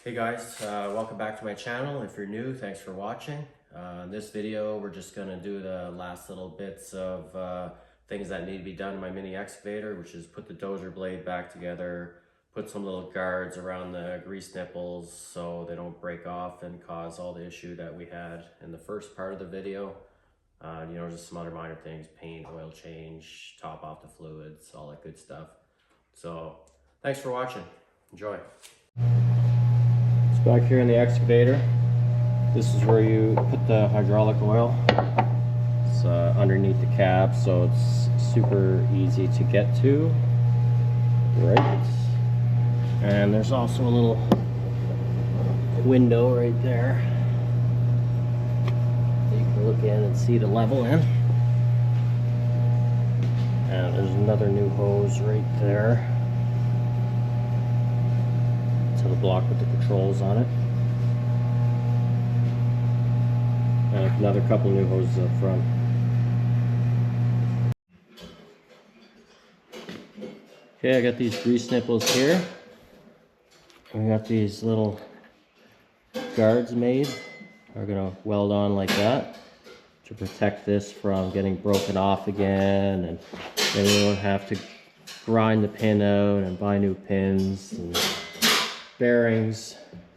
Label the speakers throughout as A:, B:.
A: Hey guys, welcome back to my channel. If you're new, thanks for watching. In this video, we're just going to do the last little bits of things that need to be done in my mini excavator, which is put the dozer blade back together, put some little guards around the grease nipples so they don't break off and cause all the issue that we had in the first part of the video. Just some other minor things, paint, oil change, top off the fluids, all that good stuff. So thanks for watching. Enjoy. Back here in the excavator, this is where you put the hydraulic oil. It's underneath the cab, so it's super easy to get to. Right, and there's also a little window right there that you can look in and see the level in. And there's another new hose right there to the block with the controls on it. And another couple new hoses up front. Okay, I got these grease nipples here. We got these little guards made. We're gonna weld on like that to protect this from getting broken off again, and then we won't have to grind the pin out and buy new pins and bearings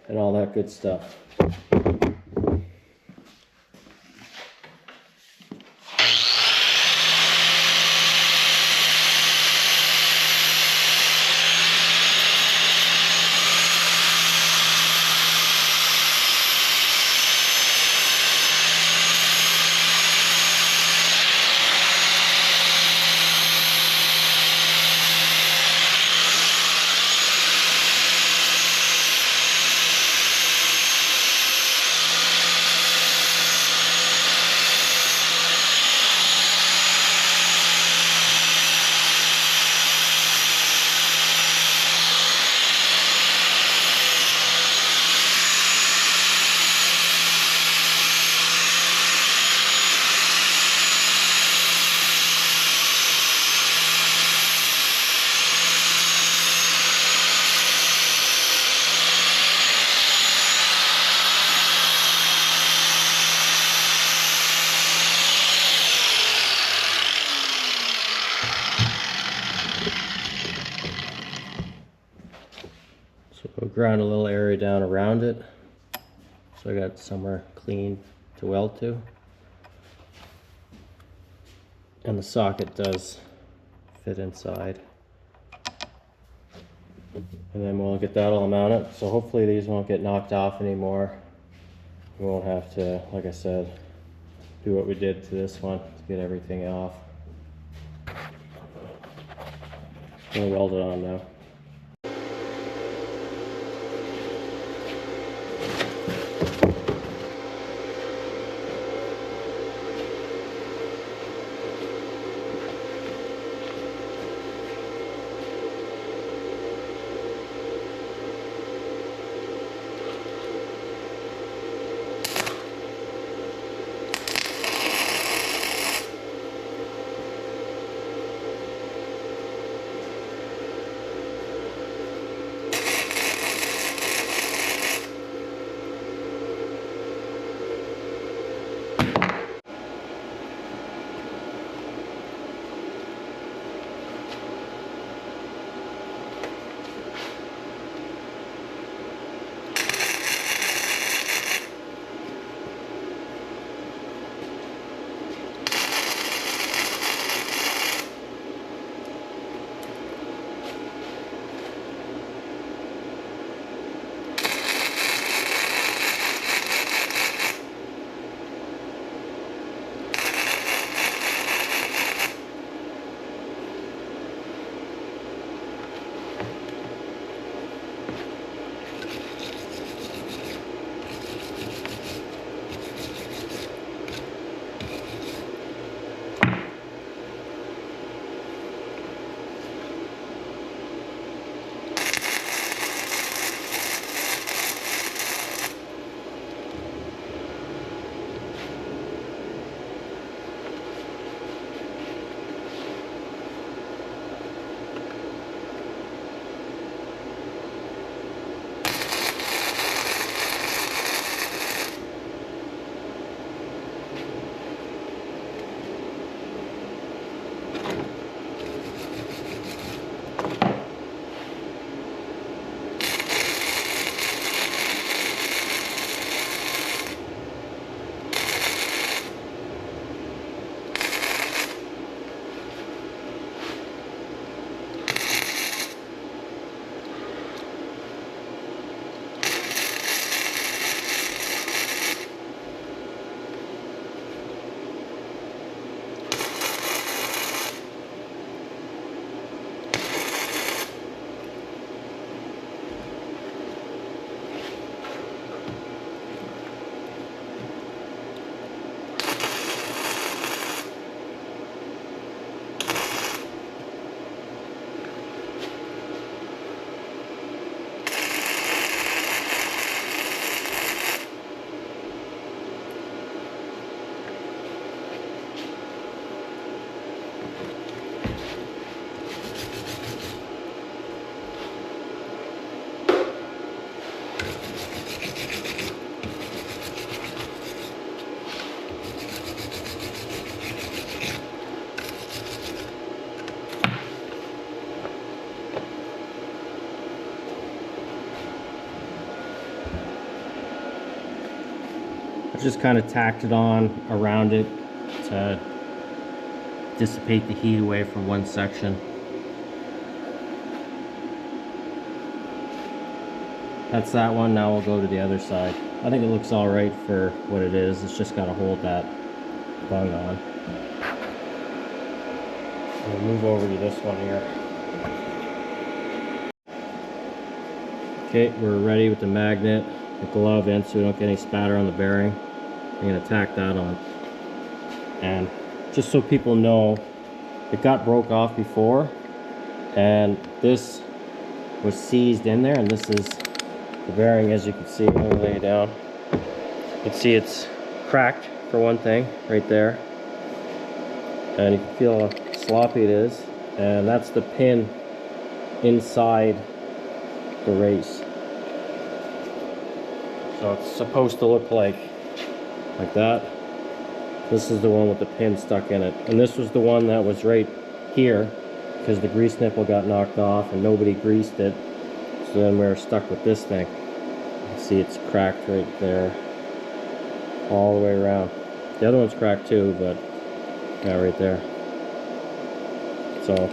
A: and all that good stuff. So we'll ground a little area down around it, so I got somewhere clean to weld to. And the socket does fit inside. And then we'll get that all mounted, so hopefully these won't get knocked off anymore. We won't have to, like I said, do what we did to this one to get everything off. We'll weld it on now. I just kind of tacked it on around it to dissipate the heat away from one section. That's that one. Now we'll go to the other side. I think it looks all right for what it is. It's just got to hold that bung on. We'll move over to this one here. Okay, we're ready with the magnet, the glove in so we don't get any spatter on the bearing. I'm going to tack that on. And just so people know, it got broke off before, and this was seized in there, and this is the bearing. As you can see, I'm going to lay it down. You can see it's cracked for one thing right there, and you can feel how sloppy it is, and that's the pin inside the race. So it's supposed to look like that. This is the one with the pin stuck in it, and this was the one that was right here because the grease nipple got knocked off and nobody greased it, so then we're stuck with this thing. You can see it's cracked right there all the way around. The other one's cracked too, but yeah, right there. So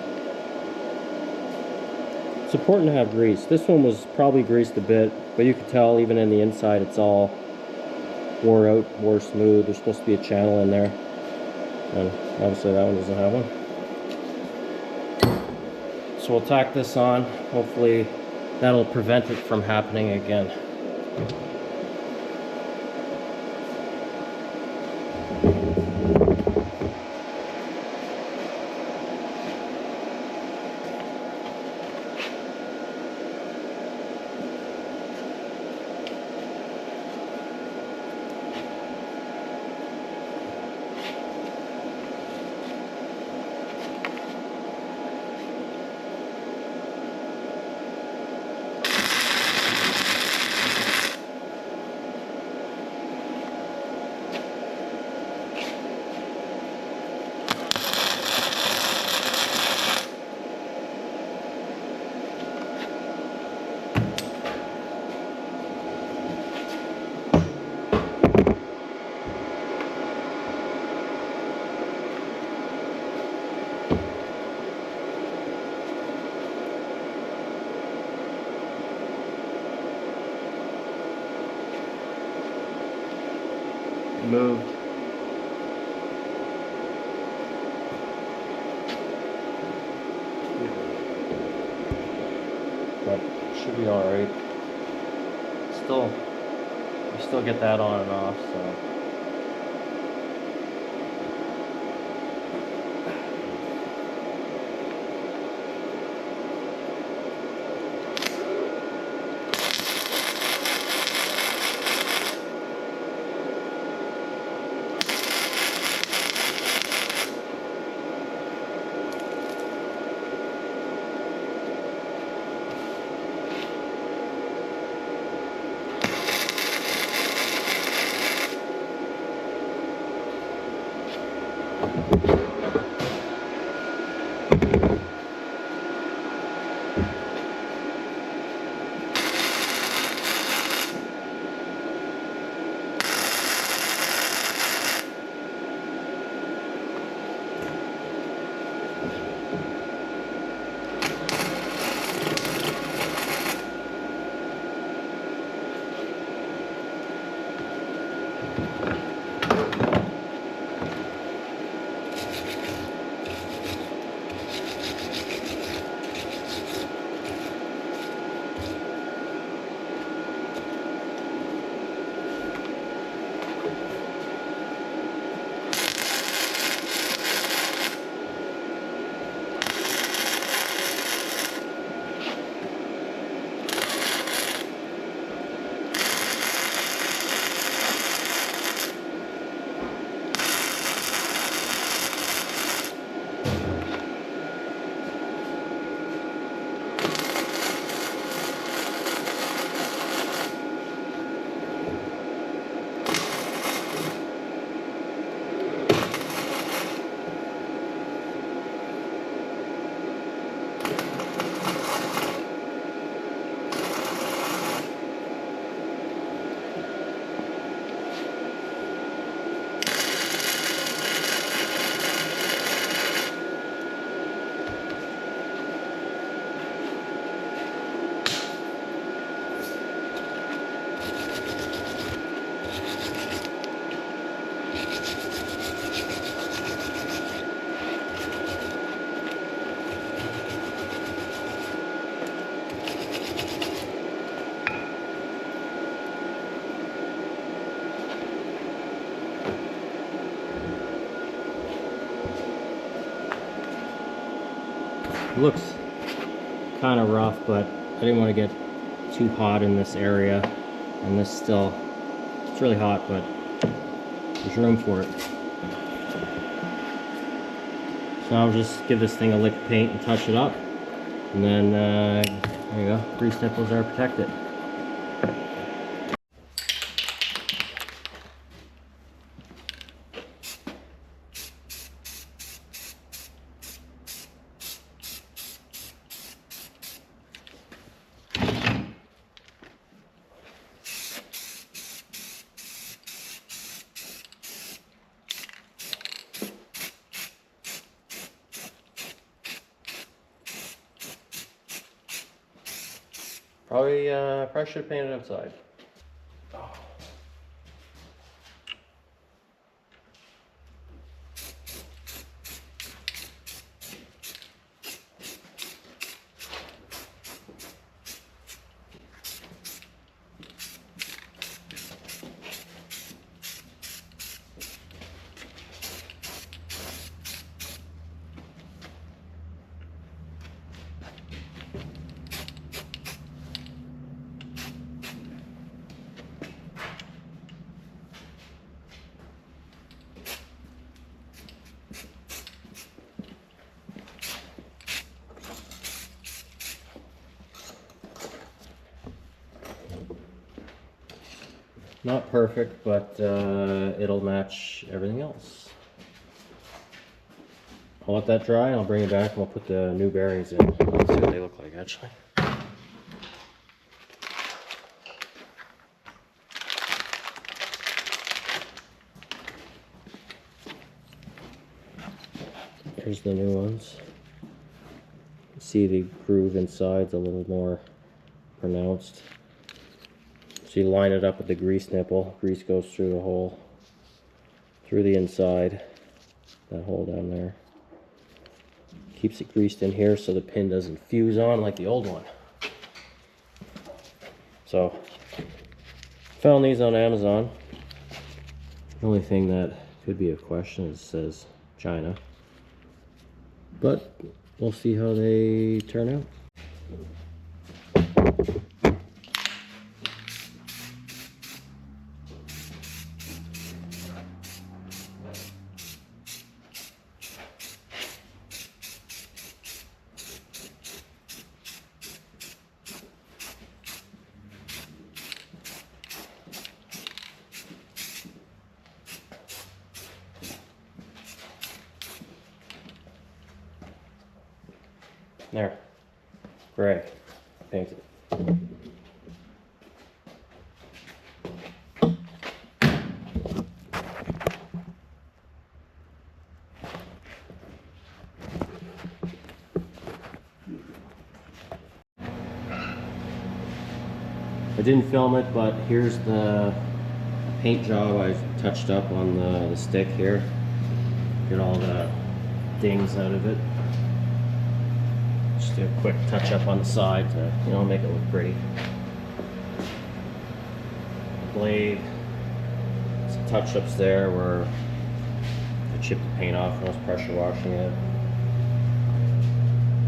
A: it's important to have grease. This one was probably greased a bit, but you can tell even in the inside it's all wore out, wore smooth. There's supposed to be a channel in there, and obviously that one doesn't have one. So we'll tack this on. Hopefully that'll prevent it from happening again. Moved. But should be all right. We still get that on and off, so. Looks kind of rough, but I didn't want to get too hot in this area. And this still, it's really hot, but there's room for it. So I'll just give this thing a lick of paint and touch it up. And then, there you go, grease nipples are protected. Probably should have painted outside. Oh. Not perfect, but it'll match everything else. I'll let that dry and I'll bring it back and we'll put the new bearings in. Let's see what they look like actually. Here's the new ones. See the groove inside's a little more pronounced. So you line it up with the grease nipple. Grease goes through the hole, through the inside, that hole down there. Keeps it greased in here so the pin doesn't fuse on like the old one. So, found these on Amazon. The only thing that could be a question is it says China. But we'll see how they turn out. There, gray, painted. I didn't film it, but here's the paint job I touched up on the stick here. Get all the dings out of it. Just do a quick touch up on the side to, you know, make it look pretty. Blade, some touch ups there where I chipped the paint off when I was pressure washing it.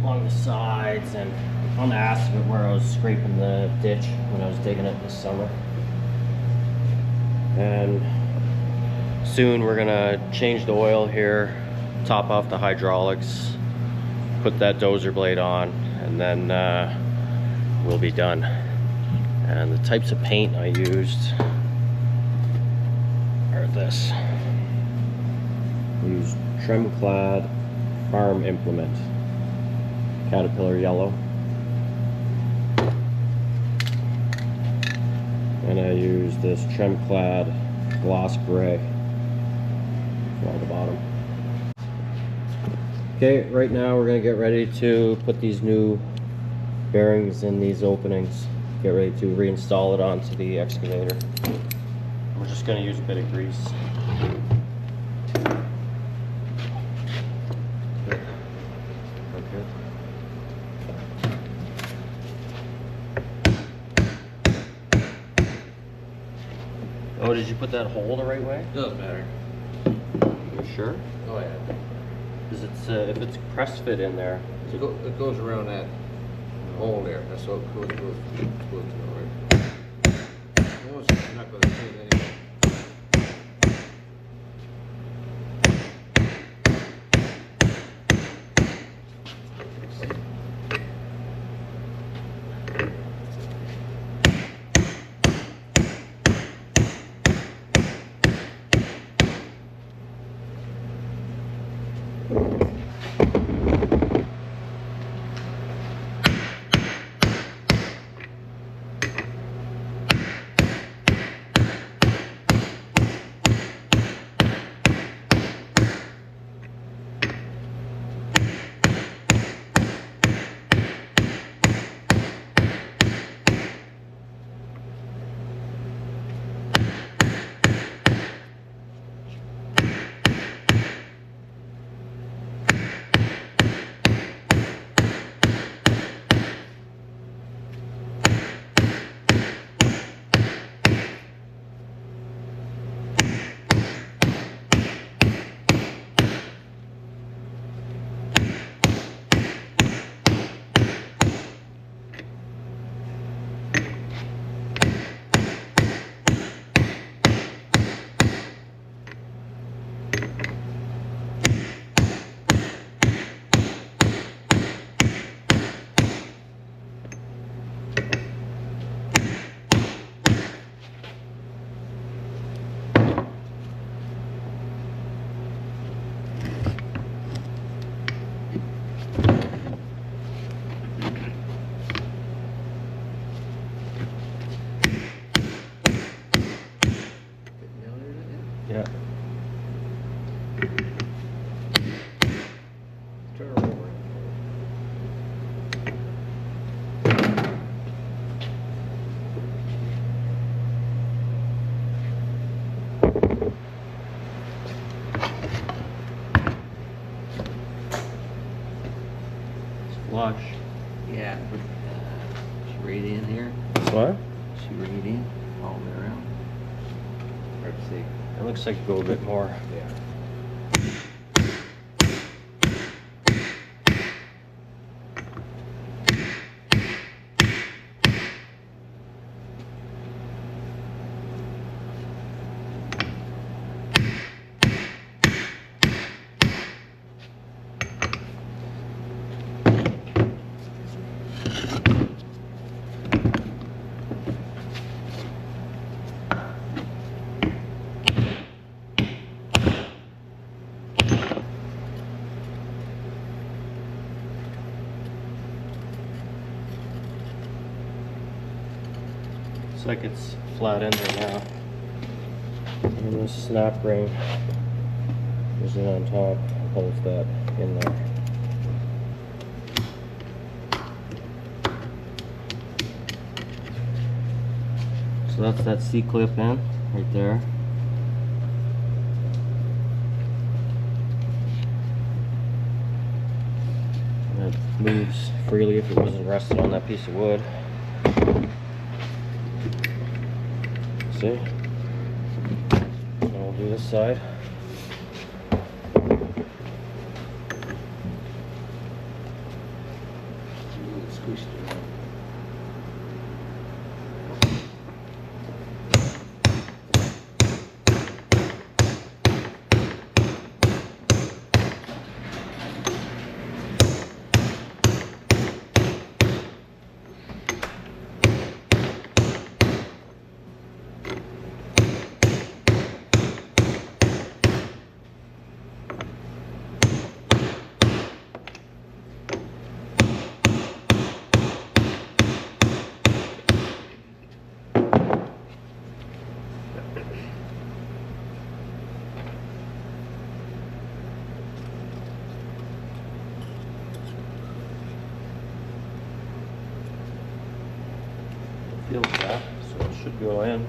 A: Along the sides and on the ass of it where I was scraping the ditch when I was digging it this summer. And soon we're gonna change the oil here, top off the hydraulics, put that dozer blade on, and then we'll be done. And the types of paint I used are this. I used Tremclad Farm Implement, Caterpillar Yellow. And I used this Tremclad Gloss Gray for the bottom. Okay, right now we're going to get ready to put these new bearings in these openings. Get ready to reinstall it onto the excavator. We're just going to use a bit of grease. Oh, did you put that hole the right way?
B: Doesn't matter.
A: You sure?
B: Oh yeah.
A: Because it's if it's press fit in there,
B: It goes around that hole there. That's all it goes to, right? Almost not going to see it anyway.
A: Yeah.
B: Turn her over.
A: It's flush.
B: Yeah. She radiant here.
A: What?
B: She radiant all the way around. Hard to see.
A: It looks like go a bit more.
B: Yeah.
A: Looks like it's flat in there now. And this snap ring is on top, holds that in there. So that's that C-clip in right there. And it moves freely if it wasn't rested on that piece of wood. See? And we'll do this side.
B: Squished it around.
A: Feels that, so it should go in.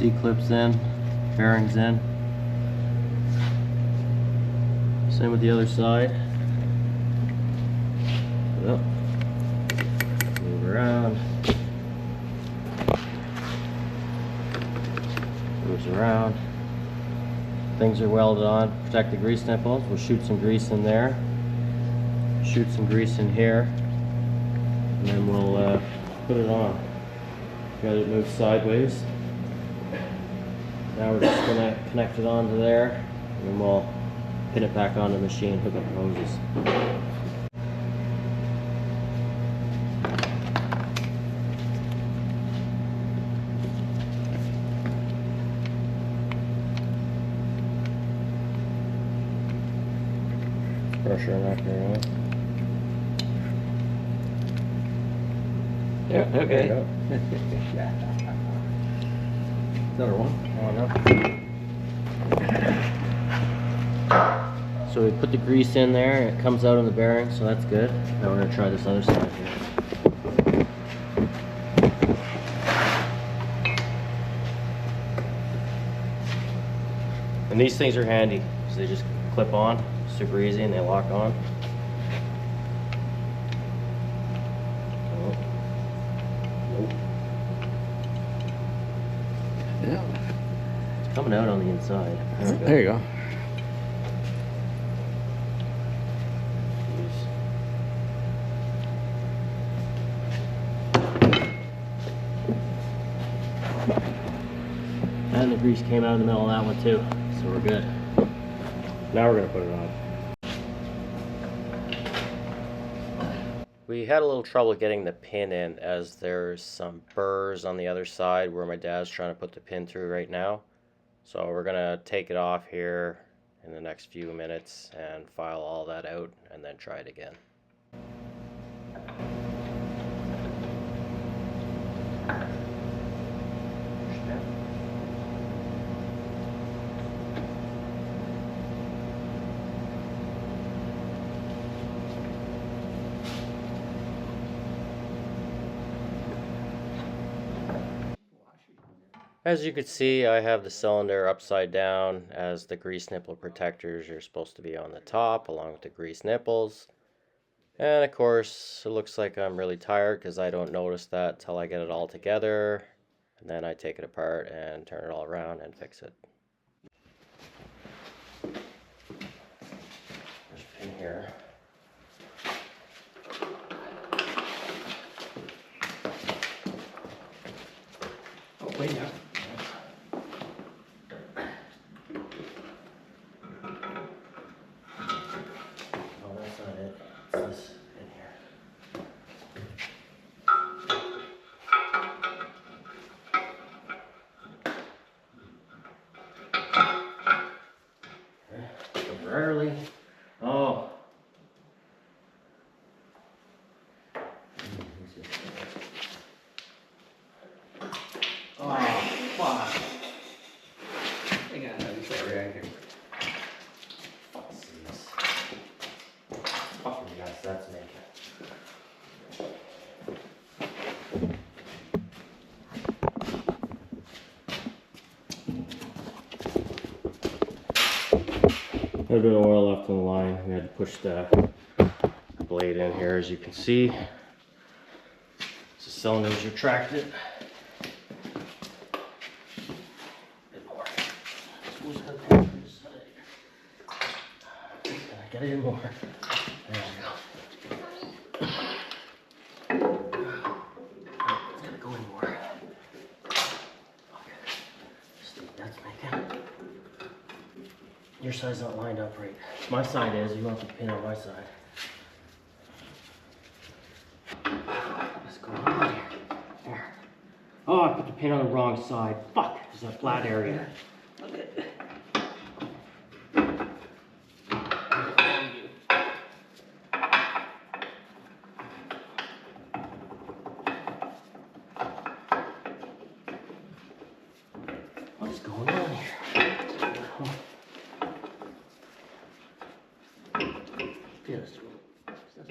A: C-clips in, bearings in. Same with the other side. Yep. Move around. Moves around. Things are welded on. Protect the grease nipples. We'll shoot some grease in there. Shoot some grease in here. And then we'll put it on. Got it moved sideways. Now we're just gonna connect it onto there, and then we'll pin it back on the machine, hook up the hoses. Pressure on that there, huh?
B: Yeah, okay.
A: There you go.
B: Another one.
A: Oh no. So we put the grease in there and it comes out on the bearing, so that's good. Now we're gonna try this other side here. And these things are handy because they just clip on, super easy, and they lock on.
B: Yeah.
A: It's coming out on the inside.
B: There you go. And the grease came out in the middle of that one too, so we're good. Now we're gonna put it on. We had a little trouble getting the pin in as there's some burrs on the other side where my dad's trying to put the pin through right now. So we're gonna take it off here in the next few minutes and file all that out and then try it again. As you can see, I have the cylinder upside down as the grease nipple protectors are supposed to be on the top along with the grease nipples. And of course, it looks like I'm really tired because I don't notice that till I get it all together. And then I take it apart and turn it all around and fix it. There's a pin here. Oh, wait now.
A: Temporarily. Oh.
B: Oh, fuck. Hang on, let me start reacting.
A: Fuck this. Fucking yes, that's making. A little bit of oil left in the line. We had to push the blade in here, as you can see. The cylinder's retracted. A bit more. Get it in more. There we go. It's gonna go in more. Okay. That's making. Your side's not lined up right. My side is. You want the pin on my side. What's going on here? There. Oh, I put the pin on the wrong side. Fuck. There's a flat area.
B: Okay.
A: What's going on here?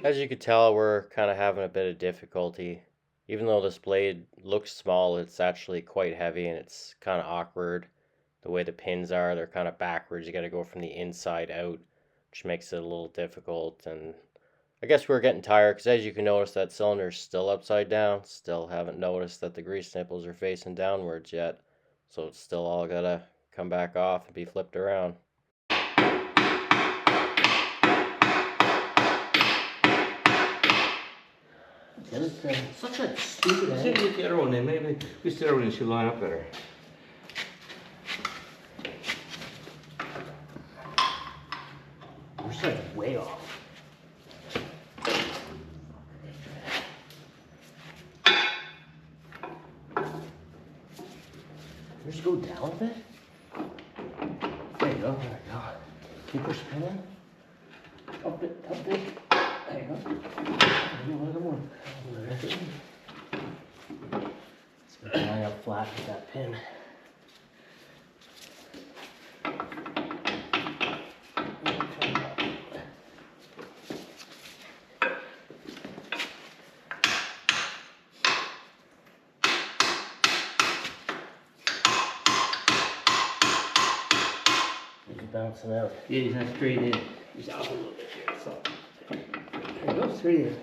A: As you can tell, we're kind of having a bit of difficulty
B: Even though this blade looks small, it's actually quite heavy, and it's kind of awkward. The way the pins are, they're kind of backwards. You got to go from the inside out, which makes it a little difficult. And I guess we're getting tired because, as you can notice, that cylinder is still upside down. Still haven't noticed that the grease nipples are facing downwards yet. So it's still all got to come back off and be flipped around.
A: Such a stupid
C: See if you get her on there, maybe we sit her and she'll line up better.
A: We're just like way off. Just go down a bit. There you go. There you go. Can you push the pin in? Up it, up it. There you go. Maybe a little more. Let's get line up flat with that pin. Bouncing out.
C: Yeah, he's not straight in. He's out a little bit here. So. There you go, straight in.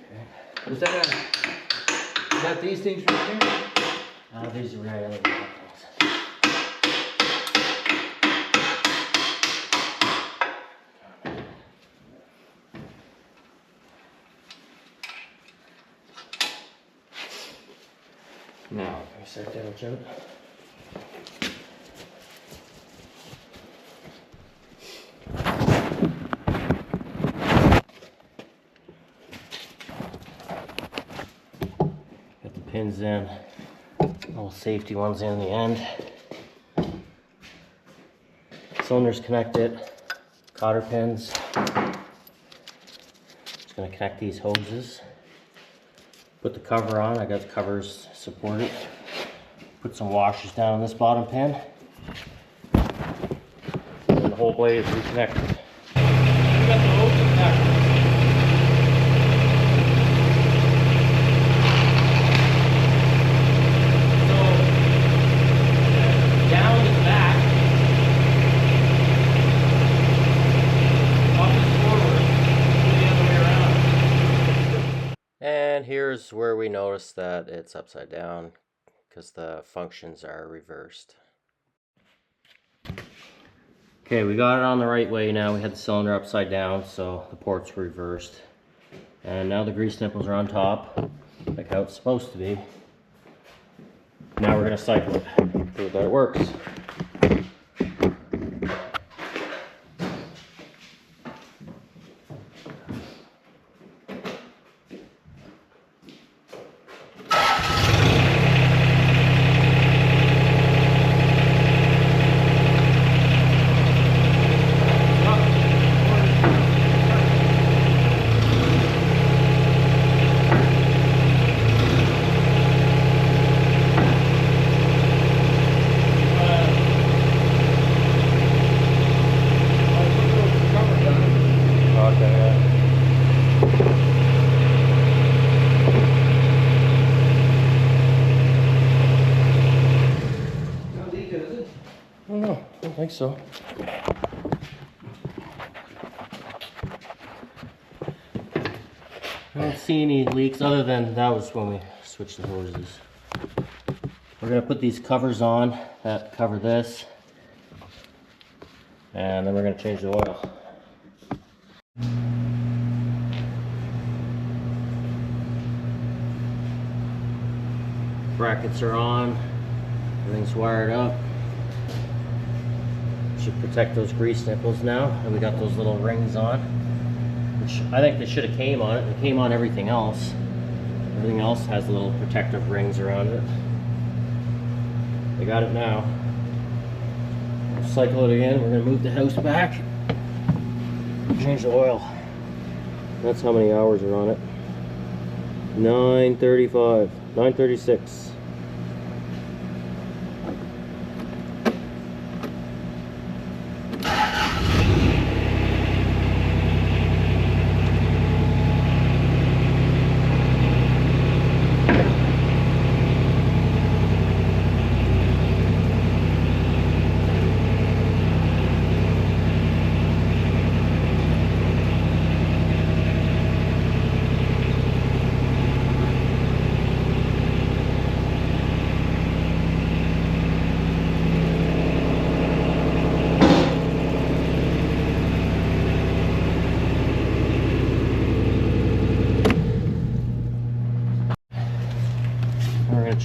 C: Is that these things right here?
A: These are right out.
C: Now,
A: Can we set down, Joe? Got the pins in, all safety ones in the end. Cylinders connected, cotter pins. Just gonna connect these hoses. Put the cover on. I got the covers supported. Put some washers down on this bottom pin. And the whole blade is reconnected.
C: you got the hose connected.
A: Down the back, up and forward, the other way around.
B: And here's where we notice that it's upside down because the functions are reversed.
A: Okay, we got it on the right way now. We had the cylinder upside down, so the ports were reversed. And now the grease nipples are on top, like how it's supposed to be. Now we're gonna cycle it, prove that it works. I think so. I don't see any leaks other than that was when we switched the hoses. We're going to put these covers on that cover this, and then we're going to change the oil. Brackets are on, everything's wired up. Should protect those grease nipples now, and we got those little rings on, which I think they should have came on it. They came on everything else. Everything else has little protective rings around it. They got it now. We'll cycle it again. We're gonna move the house back, change the oil. That's how many hours are on it. 9:35, 9:36.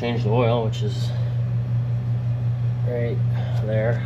B: change the oil, which is right there.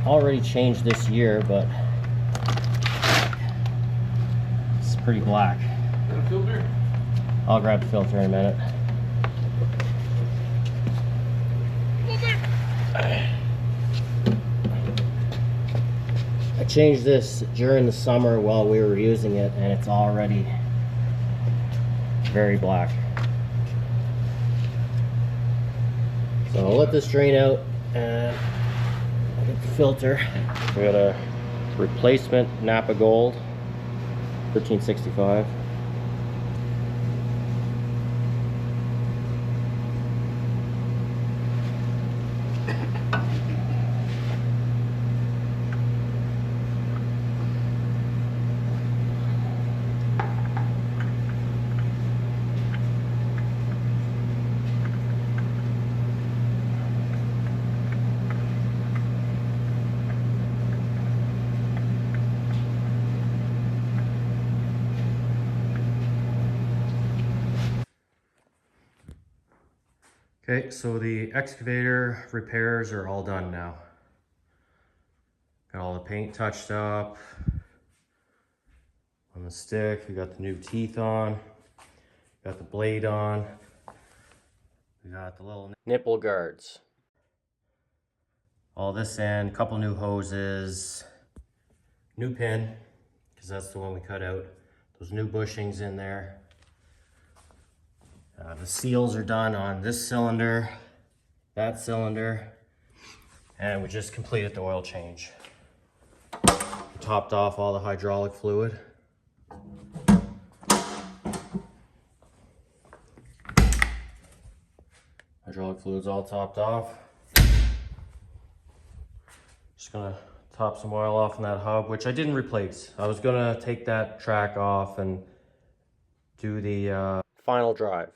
B: Already changed this year, but it's pretty black.
C: Got a filter?
B: I'll grab the filter in a minute. I changed this during the summer while we were using it, and it's already very black. So I'll let this drain out and get the filter. We got a replacement Napa Gold 1365.
A: Okay, so the excavator repairs are all done now. Got all the paint touched up on the stick. We got the new teeth on. Got the blade on. We got the little
B: Nipple guards.
A: all this in, couple new hoses, new pin, because that's the one we cut out. Those new bushings in there. The seals are done on this cylinder, that cylinder, and we just completed the oil change. We topped off all the hydraulic fluid. Hydraulic fluid's all topped off. Just gonna top some oil off in that hub, which I didn't replace. I was gonna take that track off and do the
B: Final drive.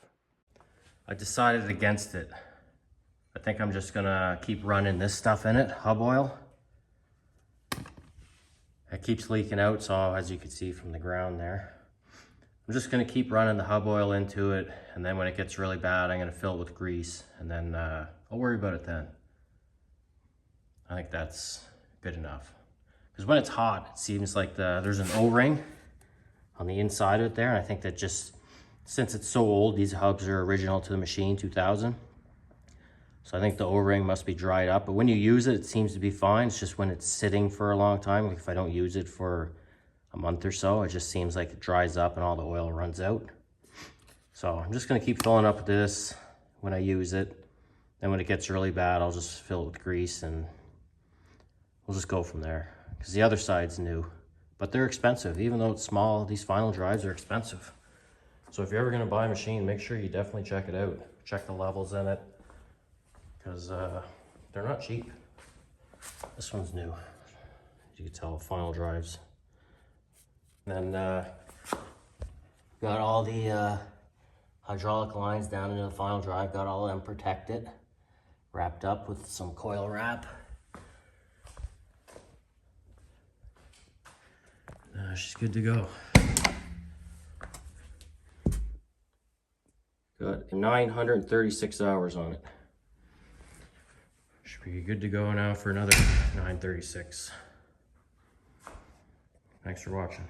A: I decided against it. I think I'm just gonna keep running this stuff in it, hub oil. It keeps leaking out, so as you can see from the ground there. I'm just gonna keep running the hub oil into it, and then when it gets really bad, I'm gonna fill it with grease, and then I'll worry about it then. I think that's good enough. Because when it's hot, it seems like there's an O-ring on the inside of it there, and I think that just, since it's so old, these hubs are original to the machine, 2000. So I think the O-ring must be dried up, but when you use it, it seems to be fine. It's just when it's sitting for a long time, like if I don't use it for a month or so, it just seems like it dries up and all the oil runs out. So I'm just gonna keep filling up with this when I use it. Then when it gets really bad, I'll just fill it with grease and we'll just go from there. Because the other side's new, but they're expensive. Even though it's small, these final drives are expensive. So if you're ever gonna buy a machine, make sure you definitely check it out. Check the levels in it, because they're not cheap. This one's new. You can tell, final drives. Then got all the hydraulic lines down into the final drive, got all of them protected, wrapped up with some coil wrap. She's good to go. Got 936 hours on it. Should be good to go now for another 936. Thanks for watching.